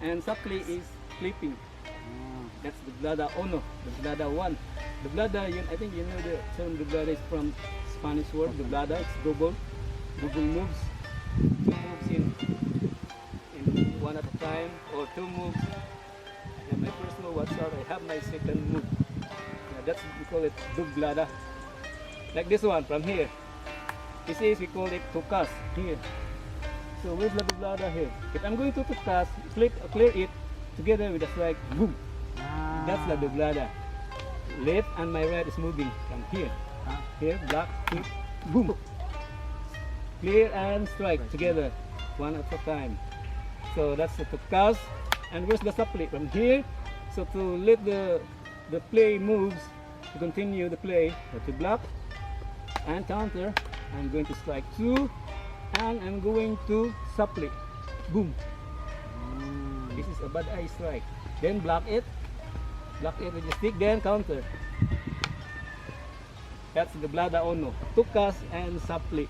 And supply is flipping. That's doblada uno, doblada one. Doblada, I think you know the term doblada is from Spanish word. Doblada, it's double. Double moves. Two moves in one at a time, or two moves. And my personal WhatsApp, I have my second move. That's we call it doblada. Like this one from here. This is we call it tukas here. So where's the doblada here? If I'm going to tukas, clear it together with a strike, boom. That's the doblada. Left and my right is moving from here. Here, block, flip, boom. Clear and strike together, one at a time. So that's the tukas. And where's the supply? From here. So to let the play moves, to continue the play, to block and counter, I'm going to strike two, and I'm going to supply. Boom. This is a bad eye strike. Then block it with the stick, then counter. That's the doblada uno, tukas and supply.